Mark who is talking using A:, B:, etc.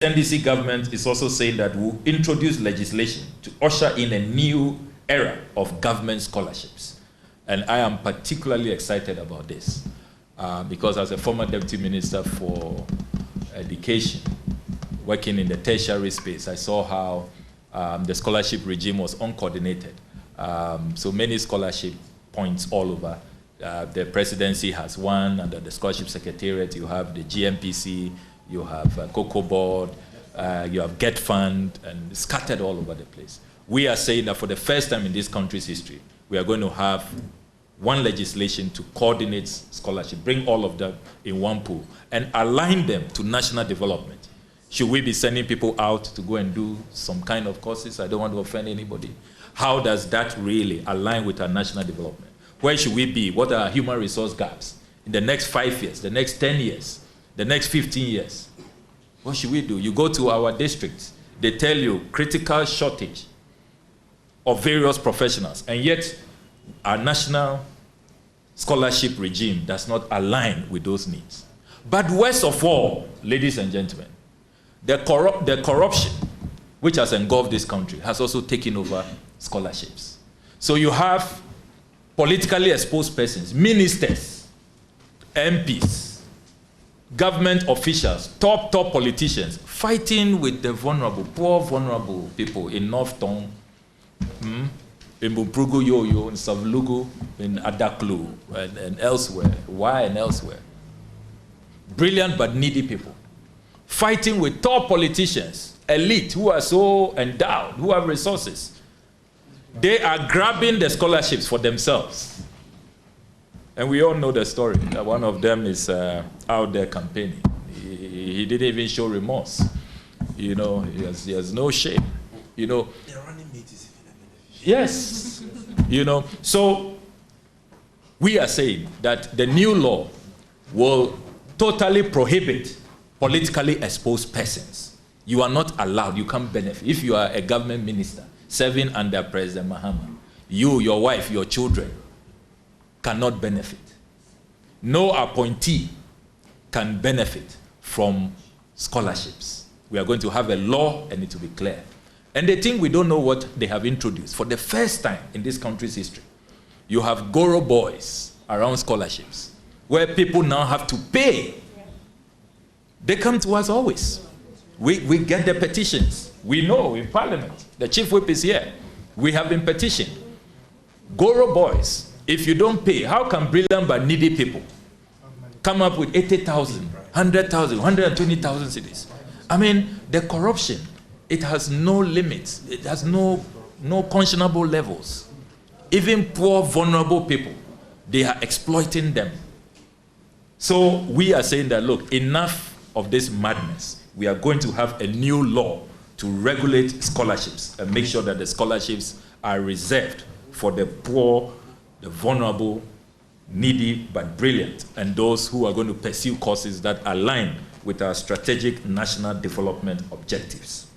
A: NDC government is also saying that we'll introduce legislation to usher in a new era of government scholarships. And I am particularly excited about this because as a former Deputy Minister for Education, working in the tertiary space, I saw how the scholarship regime was uncoordinated. So many scholarship points all over. The presidency has one, under the scholarship secretariat you have the GMPC, you have Cocoa Board, you have Get Fund, and scattered all over the place. We are saying that for the first time in this country's history, we are going to have one legislation to coordinate scholarship, bring all of them in one pool, and align them to national development. Should we be sending people out to go and do some kind of courses? I don't want to offend anybody. How does that really align with our national development? Where should we be? What are our human resource gaps in the next 5 years, the next 10 years, the next 15 years? What should we do? You go to our districts, they tell you critical shortage of various professionals, and yet our national scholarship regime does not align with those needs. But worst of all, ladies and gentlemen, the corruption which has engulfed this country has also taken over scholarships. So you have politically exposed persons, ministers, MPs, government officials, top politicians, fighting with the vulnerable, poor vulnerable people in North Tong, in Bumprugu Yoyo, in Savlugu, in Adaklu, and elsewhere, why and elsewhere. Brilliant but needy people. Fighting with top politicians, elite, who are so endowed, who have resources. They are grabbing the scholarships for themselves. And we all know the story. One of them is out there campaigning. He didn't even show remorse. You know, he has no shame. You know.
B: They're running meetings.
A: Yes. You know, so we are saying that the new law will totally prohibit politically exposed persons. You are not allowed, you can't benefit. If you are a government minister serving under President Mahama, you, your wife, your children cannot benefit. No appointee can benefit from scholarships. We are going to have a law and it will be clear. And they think we don't know what they have introduced. For the first time in this country's history, you have Goro boys around scholarships, where people now have to pay. They come to us always. We get the petitions. We know in Parliament, the Chief Whip is here. We have been petitioned. Goro boys, if you don't pay, how can brilliant but needy people come up with 80,000, 100,000, 120,000 cities? I mean, the corruption, it has no limits. It has no conscionable levels. Even poor, vulnerable people, they are exploiting them. So we are saying that, look, enough of this madness. We are going to have a new law to regulate scholarships and make sure that the scholarships are reserved for the poor, the vulnerable, needy but brilliant, and those who are going to pursue courses that align with our strategic national development objectives.